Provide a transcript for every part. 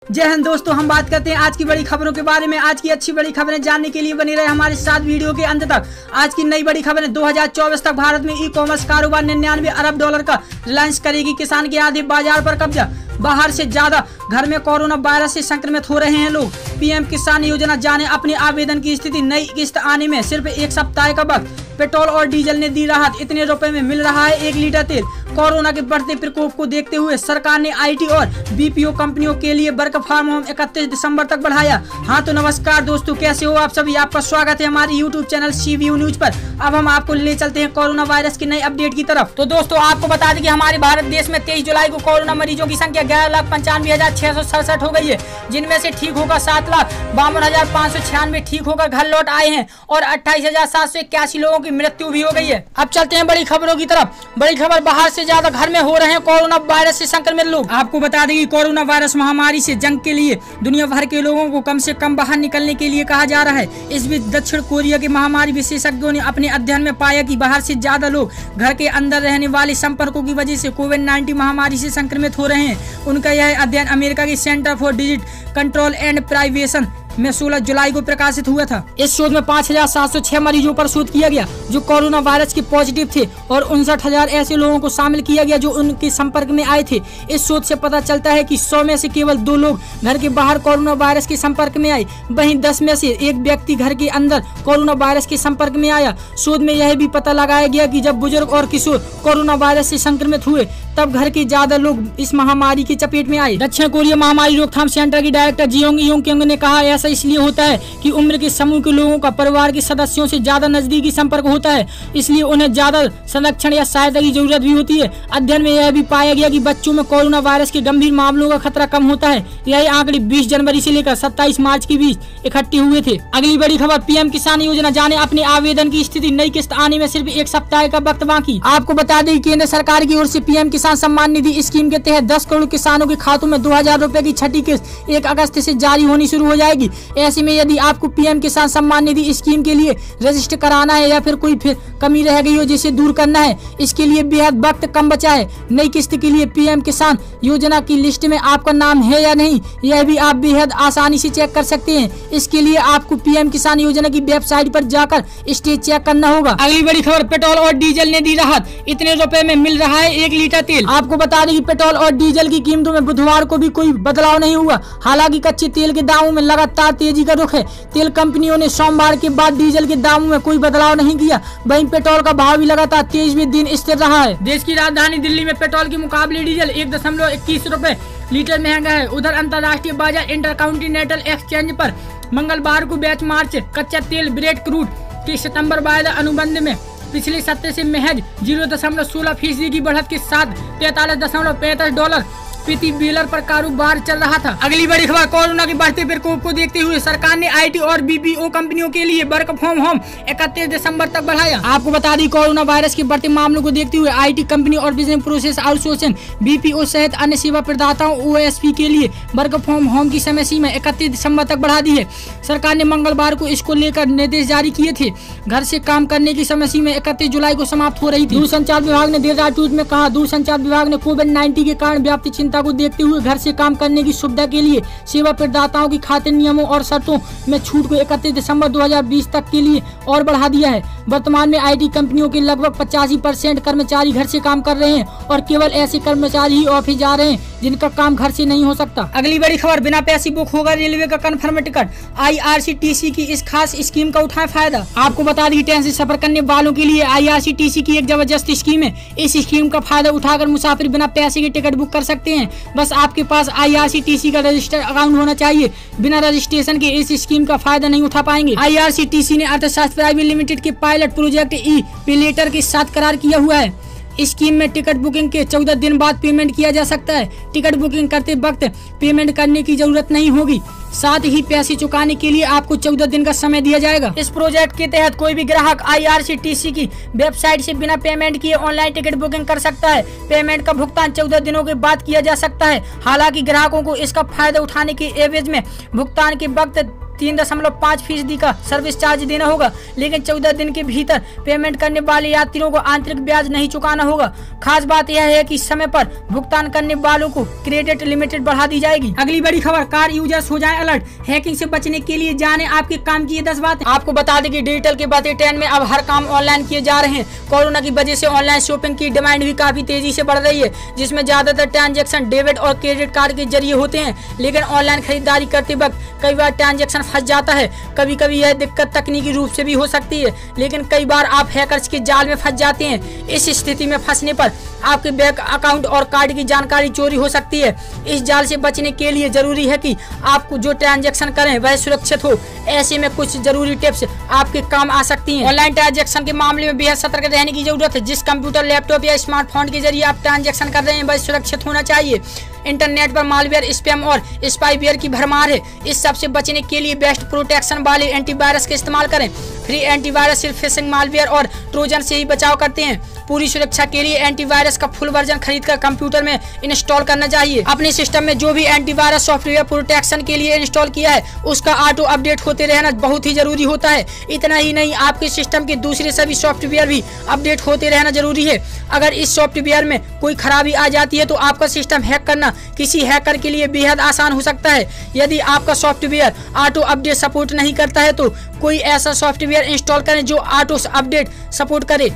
जय हिंद दोस्तों, हम बात करते हैं आज की बड़ी खबरों के बारे में। आज की अच्छी बड़ी खबरें जानने के लिए बने रहे हमारे साथ वीडियो के अंत तक। आज की नई बड़ी खबरें 2024 तक भारत में ई कॉमर्स कारोबार 99 अरब डॉलर का रिलायंस करेगी किसान के आधे बाजार पर कब्जा। बाहर से ज्यादा घर में कोरोना वायरस से संक्रमित हो रहे हैं लोग। पीएम किसान योजना जाने अपने आवेदन की स्थिति। नई किस्त आने में सिर्फ एक सप्ताह का वक्त। पेट्रोल और डीजल ने दी राहत, इतने रुपए में मिल रहा है 1 लीटर तेल। कोरोना के बढ़ते प्रकोप को देखते हुए सरकार ने आईटी और बीपीओ कंपनियों के लिए वर्क फ्रॉम होम 31 दिसंबर तक बढ़ाया। हाँ तो नमस्कार दोस्तों, कैसे हो आप सभी। आपका स्वागत है हमारे यूट्यूब चैनल CVU न्यूज पर। अब हम आपको ले चलते हैं कोरोना वायरस की नई अपडेट की तरफ। तो दोस्तों आपको बता दें कि हमारे भारत देश में 23 जुलाई को कोरोना मरीजों की संख्या 11,95,667 हो गई है, जिनमें से ठीक होकर 7,52,596 ठीक होकर घर लौट आए हैं और 28,781 लोगों की मृत्यु भी हो गई है। अब चलते हैं बड़ी खबरों की तरफ। बड़ी खबर, बाहर से ज्यादा घर में हो रहे हैं कोरोना वायरस से संक्रमित लोग। आपको बता दें कि कोरोना वायरस महामारी से जंग के लिए दुनिया भर के लोगों को कम से कम बाहर निकलने के लिए कहा जा रहा है। इस बीच दक्षिण कोरिया के महामारी विशेषज्ञों ने अपने अध्ययन में पाया कि बाहर से ज्यादा लोग घर के अंदर रहने वाले संपर्कों की वजह से कोविड-19 महामारी से संक्रमित हो रहे हैं। उनका यह अध्ययन अमेरिका के centre for disease control and prevention में 16 जुलाई को प्रकाशित हुआ था। इस शोध में 5,706 मरीजों पर शोध किया गया जो कोरोना वायरस के पॉजिटिव थे और 59,000 ऐसे लोगों को शामिल किया गया जो उनके संपर्क में आए थे। इस शोध से पता चलता है कि 100 में से केवल 2 लोग घर के बाहर कोरोना वायरस के संपर्क में आए, वहीं 10 में से 1 व्यक्ति घर के अंदर कोरोना वायरस के संपर्क में आया। शोध में यह भी पता लगाया गया कि जब बुजुर्ग और किशोर कोरोना वायरस से संक्रमित हुए तब घर के ज्यादा लोग इस महामारी की चपेट में आए। दक्षिण कोरिया महामारी रोकथाम सेंटर की डायरेक्टर जियोंग योंग ने कहा, ऐसा इसलिए होता है कि उम्र के समूह के लोगों का परिवार के सदस्यों से ज्यादा नजदीकी संपर्क होता है, इसलिए उन्हें ज्यादा संरक्षण या सहायता की जरूरत भी होती है। अध्ययन में यह भी पाया गया कि बच्चों में कोरोना वायरस के गंभीर मामलों का खतरा कम होता है। यह आंकड़े 20 जनवरी से लेकर 27 मार्च के बीच इकट्ठे हुए थे। अगली बड़ी खबर, पीएम किसान योजना जाने अपने आवेदन की स्थिति। नई किस्त आने में सिर्फ एक सप्ताह का वक्त बाकी। आपको बता दें केंद्र सरकार की ओर से पीएम किसान सम्मान निधि स्कीम के तहत 10 करोड़ किसानों के खातों में 2,000 रुपए की छठी किस्त 1 अगस्त से जारी होनी शुरू हो जाएगी। ऐसे में यदि आपको पीएम किसान सम्मान निधि स्कीम के लिए रजिस्टर कराना है या फिर कोई कमी रह गई हो जिसे दूर करना है, इसके लिए बेहद वक्त कम बचा है। नई किस्त के लिए पीएम किसान योजना की लिस्ट में आपका नाम है या नहीं, यह भी आप बेहद आसानी से चेक कर सकते हैं। इसके लिए आपको पीएम किसान योजना की वेबसाइट पर जाकर स्टेज चेक करना होगा। अगली बड़ी खबर, पेट्रोल और डीजल ने दी राहत, इतने रुपए में मिल रहा है 1 लीटर तेल। आपको बता दें कि पेट्रोल और डीजल की कीमतों में बुधवार को भी कोई बदलाव नहीं हुआ। हालांकि कच्चे तेल के दामों में लगातार तेजी का रुख है। तेल कंपनियों ने सोमवार के बाद डीजल के दामों में कोई बदलाव नहीं किया, वहीं पेट्रोल का भाव भी लगातार 23वें दिन स्थिर रहा है। देश की राजधानी दिल्ली में पेट्रोल के मुकाबले डीजल 1.21 रुपए लीटर महंगा है। उधर अंतर्राष्ट्रीय बाजार इंटरकॉन्टिनेंटल एक्सचेंज पर मंगलवार को बेंचमार्क कच्चा तेल ब्रेड क्रूड के सितंबर वायदा अनुबंध में पिछले सप्ताह से महज 0.16% की बढ़त के साथ $43.35 प्रति बेलर पर कारोबार चल रहा था। अगली बड़ी खबर, कोरोना के बढ़ते प्रकोप को देखते हुए सरकार ने आईटी और बीपीओ कंपनियों के लिए वर्क फ्रॉम होम 31 दिसंबर तक बढ़ाया। आपको बता दें कोरोना वायरस के बढ़ते मामलों को देखते हुए आईटी कंपनी और बिजनेस प्रोसेस आउटसोर्सिंग बीपीओ सहित अन्य सेवा प्रदाताओं OSP के लिए वर्क फ्रॉम होम की समय सीमा 31 दिसंबर तक बढ़ा दी है। सरकार ने मंगलवार को इसको लेकर निर्देश जारी किए थे। घर से काम करने की समय सीमा 31 जुलाई को समाप्त हो रही थी। दूरसंचार विभाग ने देर रात ट्वीट में कहा, दूरसंचार विभाग ने कोविड-19 के कारण व्याप्त चिंता को देखते हुए घर से काम करने की सुविधा के लिए सेवा प्रदाताओं की खातिर नियमों और शर्तों में छूट को 31 दिसंबर 2020 तक के लिए और बढ़ा दिया है। वर्तमान में आईटी कंपनियों के लगभग 85% कर्मचारी घर से काम कर रहे हैं और केवल ऐसे कर्मचारी ही ऑफिस जा रहे हैं जिनका काम घर से नहीं हो सकता। अगली बड़ी खबर, बिना पैसे बुक होगा रेलवे का कन्फर्म टिकट। IRCTC की इस खास स्कीम का उठाएं फायदा। आपको बता दें ट्रेन से सफर करने वालों के लिए IRCTC की एक जबरदस्त स्कीम है। इस स्कीम का फायदा उठाकर मुसाफिर बिना पैसे के टिकट बुक कर सकते हैं। बस आपके पास IRCTC का रजिस्टर्ड अकाउंट होना चाहिए। बिना रजिस्ट्रेशन के इस स्कीम का फायदा नहीं उठा पाएंगे। IRCTC ने अर्थशास्त्र प्राइवेट लिमिटेड के पायलट प्रोजेक्ट ई-पे-लेटर के साथ करार किया हुआ है। स्कीम में टिकट बुकिंग के 14 दिन बाद पेमेंट किया जा सकता है। टिकट बुकिंग करते वक्त पेमेंट करने की जरूरत नहीं होगी। साथ ही पैसे चुकाने के लिए आपको 14 दिन का समय दिया जाएगा। इस प्रोजेक्ट के तहत कोई भी ग्राहक IRCTC की वेबसाइट से बिना पेमेंट किए ऑनलाइन टिकट बुकिंग कर सकता है। पेमेंट का भुगतान 14 दिनों के बाद किया जा सकता है। हालांकि ग्राहकों को इसका फायदा उठाने के एवज में भुगतान के वक्त 3.5% का सर्विस चार्ज देना होगा, लेकिन 14 दिन के भीतर पेमेंट करने वाले यात्रियों को आंतरिक ब्याज नहीं चुकाना होगा। खास बात यह है कि समय पर भुगतान करने वालों को क्रेडिट लिमिट बढ़ा दी जाएगी। अगली बड़ी खबर, कार यूजर्स हो जाएं अलर्ट, हैकिंग से बचने के लिए जाने आपके काम की 10 बातें। आपको बता दें कि डिजिटल के बढ़ते ट्रेंड में अब हर काम ऑनलाइन किए जा रहे हैं। कोरोना की वजह से ऑनलाइन शॉपिंग की डिमांड भी काफी तेजी से बढ़ रही है, जिसमें ज्यादातर ट्रांजैक्शन डेबिट और क्रेडिट कार्ड के जरिए होते हैं। लेकिन ऑनलाइन खरीदारी करते वक्त कई बार ट्रांजैक्शन फंस जाता है। कभी कभी यह दिक्कत तकनीकी रूप से भी हो सकती है, लेकिन कई बार आप हैकर्स के जाल में फंस जाते हैं। इस स्थिति में फंसने पर आपके बैंक अकाउंट और कार्ड की जानकारी चोरी हो सकती है। इस जाल से बचने के लिए जरूरी है कि आपको जो ट्रांजैक्शन करें वह सुरक्षित हो। ऐसे में कुछ जरूरी टिप्स आपके काम आ सकती हैं। ऑनलाइन ट्रांजैक्शन के मामले में बेहद सतर्क रहने की जरूरत है। जिस कंप्यूटर, लैपटॉप या स्मार्टफोन के जरिए आप ट्रांजैक्शन कर रहे हैं वह सुरक्षित होना चाहिए। इंटरनेट पर मालवेयर, स्पैम और स्पाईवेयर की भरमार है। इस सब से बचने के लिए बेस्ट प्रोटेक्शन वाले एंटीवायरस का इस्तेमाल करें। फ्री एंटीवायरस सिर्फ फिशिंग, मालवेयर और ट्रोजन से ही बचाव करते हैं। पूरी सुरक्षा के लिए एंटीवायरस का फुल वर्जन खरीदकर कंप्यूटर में इंस्टॉल करना चाहिए। अपने सिस्टम में जो भी एंटीवायरस सॉफ्टवेयर प्रोटेक्शन के लिए इंस्टॉल किया है उसका ऑटो अपडेट होते रहना बहुत ही जरूरी होता है। इतना ही नहीं, आपके सिस्टम के दूसरे सभी सॉफ्टवेयर भी अपडेट होते रहना जरूरी है। अगर इस सॉफ्टवेयर में कोई खराबी आ जाती है तो आपका सिस्टम हैक करना किसी हैकर के लिए बेहद आसान हो सकता है। यदि आपका सॉफ्टवेयर ऑटो अपडेट सपोर्ट नहीं करता है तो कोई ऐसा सॉफ्टवेयर इंस्टॉल करें जो ऑटो अपडेट सपोर्ट करे।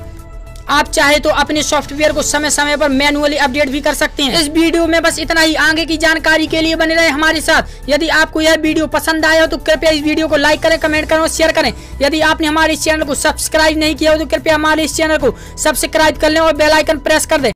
आप चाहे तो अपने सॉफ्टवेयर को समय समय पर मैनुअली अपडेट भी कर सकते हैं। इस वीडियो में बस इतना ही। आगे की जानकारी के लिए बने रहे हमारे साथ। यदि आपको यह वीडियो पसंद आया हो तो कृपया इस वीडियो को लाइक करें, कमेंट करें और शेयर करें। यदि आपने हमारे इस चैनल को सब्सक्राइब नहीं किया हो तो कृपया हमारे इस चैनल को सब्सक्राइब कर लें और बेल आइकन प्रेस कर दें।